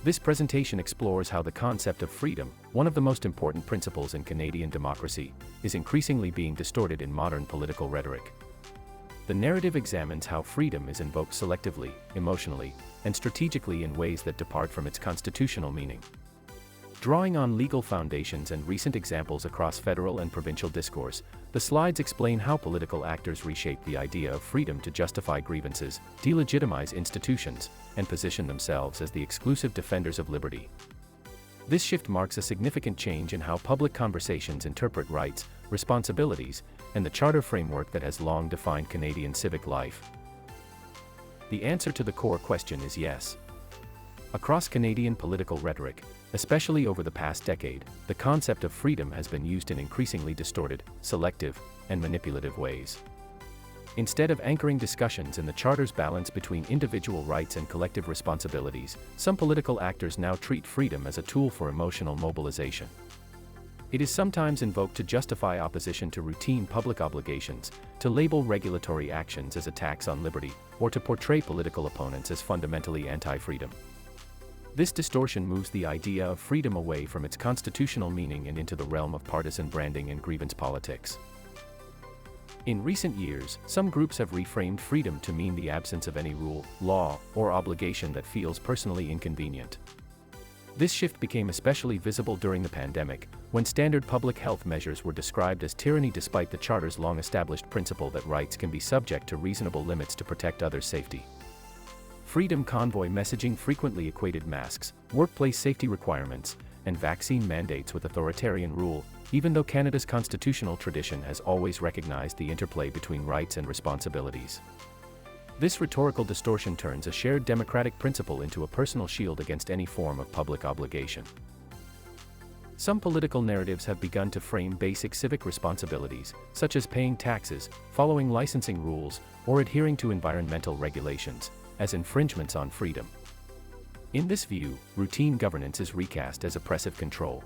This presentation explores how the concept of freedom, one of the most important principles in Canadian democracy, is increasingly being distorted in modern political rhetoric. The narrative examines how freedom is invoked selectively, emotionally, and strategically in ways that depart from its constitutional meaning. Drawing on legal foundations and recent examples across federal and provincial discourse, the slides explain how political actors reshape the idea of freedom to justify grievances, delegitimize institutions, and position themselves as the exclusive defenders of liberty. This shift marks a significant change in how public conversations interpret rights, responsibilities, and the charter framework that has long defined Canadian civic life. The answer to the core question is yes. Across Canadian political rhetoric, especially over the past decade, the concept of freedom has been used in increasingly distorted, selective, and manipulative ways. Instead of anchoring discussions in the Charter's balance between individual rights and collective responsibilities, some political actors now treat freedom as a tool for emotional mobilization. It is sometimes invoked to justify opposition to routine public obligations, to label regulatory actions as attacks on liberty, or to portray political opponents as fundamentally anti-freedom. This distortion moves the idea of freedom away from its constitutional meaning and into the realm of partisan branding and grievance politics. In recent years, some groups have reframed freedom to mean the absence of any rule, law, or obligation that feels personally inconvenient. This shift became especially visible during the pandemic, when standard public health measures were described as tyranny despite the Charter's long-established principle that rights can be subject to reasonable limits to protect others' safety. Freedom convoy messaging frequently equated masks, workplace safety requirements, and vaccine mandates with authoritarian rule, even though Canada's constitutional tradition has always recognized the interplay between rights and responsibilities. This rhetorical distortion turns a shared democratic principle into a personal shield against any form of public obligation. Some political narratives have begun to frame basic civic responsibilities, such as paying taxes, following licensing rules, or adhering to environmental regulations, as infringements on freedom. In this view, routine governance is recast as oppressive control.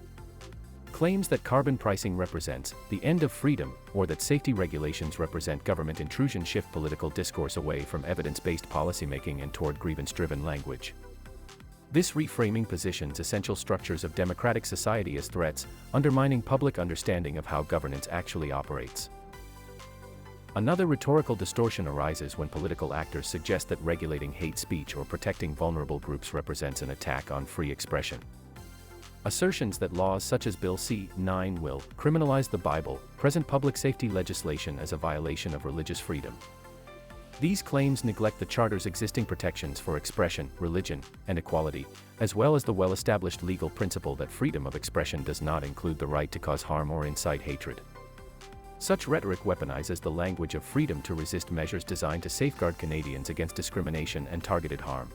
Claims that carbon pricing represents the end of freedom, or that safety regulations represent government intrusion shift political discourse away from evidence-based policymaking and toward grievance-driven language. This reframing positions essential structures of democratic society as threats, undermining public understanding of how governance actually operates. Another rhetorical distortion arises when political actors suggest that regulating hate speech or protecting vulnerable groups represents an attack on free expression. Assertions that laws such as Bill C-9 will criminalize the Bible present public safety legislation as a violation of religious freedom. These claims neglect the Charter's existing protections for expression, religion, and equality, as well as the well-established legal principle that freedom of expression does not include the right to cause harm or incite hatred. Such rhetoric weaponizes the language of freedom to resist measures designed to safeguard Canadians against discrimination and targeted harm.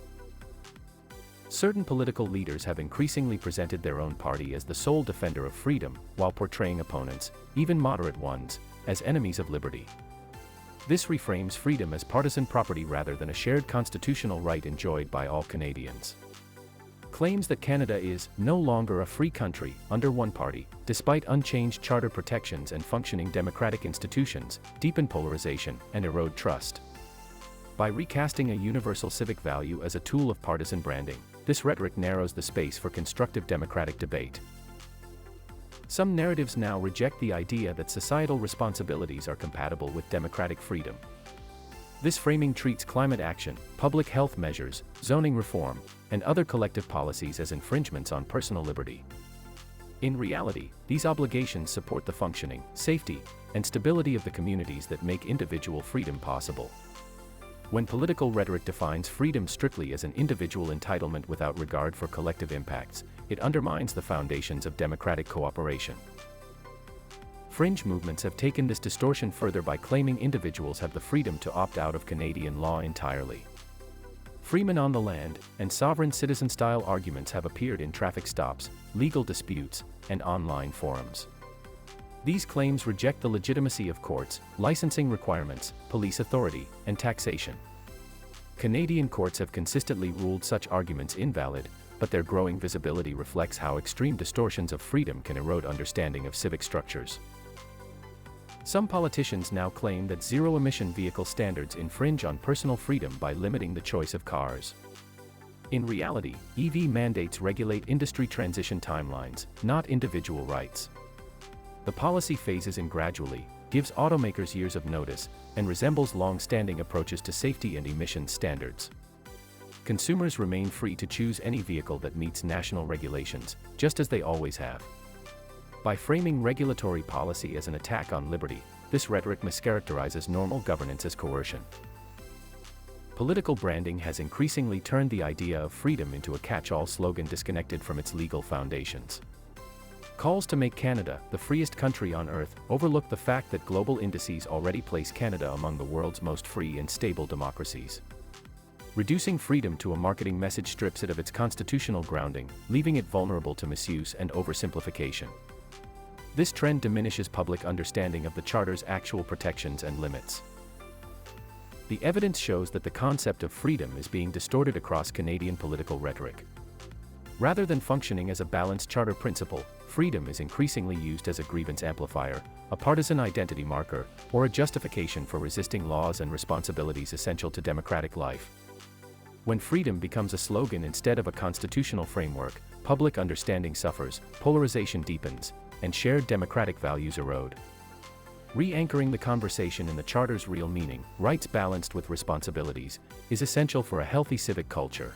Certain political leaders have increasingly presented their own party as the sole defender of freedom, while portraying opponents, even moderate ones, as enemies of liberty. This reframes freedom as partisan property rather than a shared constitutional right enjoyed by all Canadians. Claims that Canada is no longer a free country under one party, despite unchanged charter protections and functioning democratic institutions, deepen polarization and erode trust. By recasting a universal civic value as a tool of partisan branding, this rhetoric narrows the space for constructive democratic debate. Some narratives now reject the idea that societal responsibilities are compatible with democratic freedom. This framing treats climate action, public health measures, zoning reform, and other collective policies as infringements on personal liberty. In reality, these obligations support the functioning, safety, and stability of the communities that make individual freedom possible. When political rhetoric defines freedom strictly as an individual entitlement without regard for collective impacts, it undermines the foundations of democratic cooperation. Fringe movements have taken this distortion further by claiming individuals have the freedom to opt out of Canadian law entirely. Freemen on the land and sovereign citizen-style arguments have appeared in traffic stops, legal disputes, and online forums. These claims reject the legitimacy of courts, licensing requirements, police authority, and taxation. Canadian courts have consistently ruled such arguments invalid, but their growing visibility reflects how extreme distortions of freedom can erode understanding of civic structures. Some politicians now claim that zero-emission vehicle standards infringe on personal freedom by limiting the choice of cars. In reality, EV mandates regulate industry transition timelines, not individual rights. The policy phases in gradually, gives automakers years of notice, and resembles long-standing approaches to safety and emissions standards. Consumers remain free to choose any vehicle that meets national regulations, just as they always have. By framing regulatory policy as an attack on liberty, this rhetoric mischaracterizes normal governance as coercion. Political branding has increasingly turned the idea of freedom into a catch-all slogan disconnected from its legal foundations. Calls to make Canada the freest country on earth overlook the fact that global indices already place Canada among the world's most free and stable democracies. Reducing freedom to a marketing message strips it of its constitutional grounding, leaving it vulnerable to misuse and oversimplification. This trend diminishes public understanding of the Charter's actual protections and limits. The evidence shows that the concept of freedom is being distorted across Canadian political rhetoric. Rather than functioning as a balanced Charter principle, freedom is increasingly used as a grievance amplifier, a partisan identity marker, or a justification for resisting laws and responsibilities essential to democratic life. When freedom becomes a slogan instead of a constitutional framework, public understanding suffers, polarization deepens, and shared democratic values erode. Re-anchoring the conversation in the Charter's real meaning, rights balanced with responsibilities, is essential for a healthy civic culture.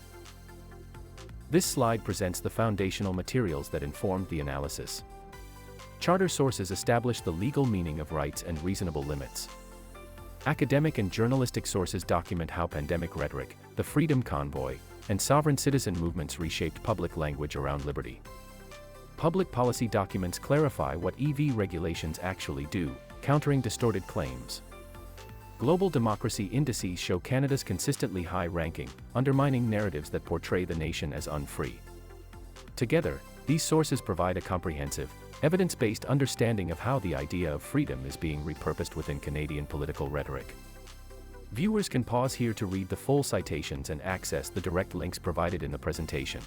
This slide presents the foundational materials that informed the analysis. Charter sources establish the legal meaning of rights and reasonable limits. Academic and journalistic sources document how pandemic rhetoric, the Freedom Convoy, and sovereign citizen movements reshaped public language around liberty. Public policy documents clarify what EV regulations actually do, countering distorted claims. Global democracy indices show Canada's consistently high ranking, undermining narratives that portray the nation as unfree. Together, these sources provide a comprehensive, evidence-based understanding of how the idea of freedom is being repurposed within Canadian political rhetoric. Viewers can pause here to read the full citations and access the direct links provided in the presentation.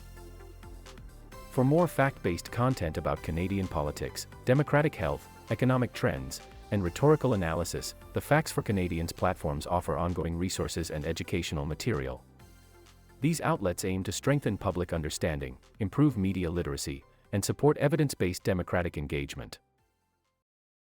For more fact-based content about Canadian politics, democratic health, economic trends, and rhetorical analysis, the Facts for Canadians platforms offer ongoing resources and educational material. These outlets aim to strengthen public understanding, improve media literacy, and support evidence-based democratic engagement.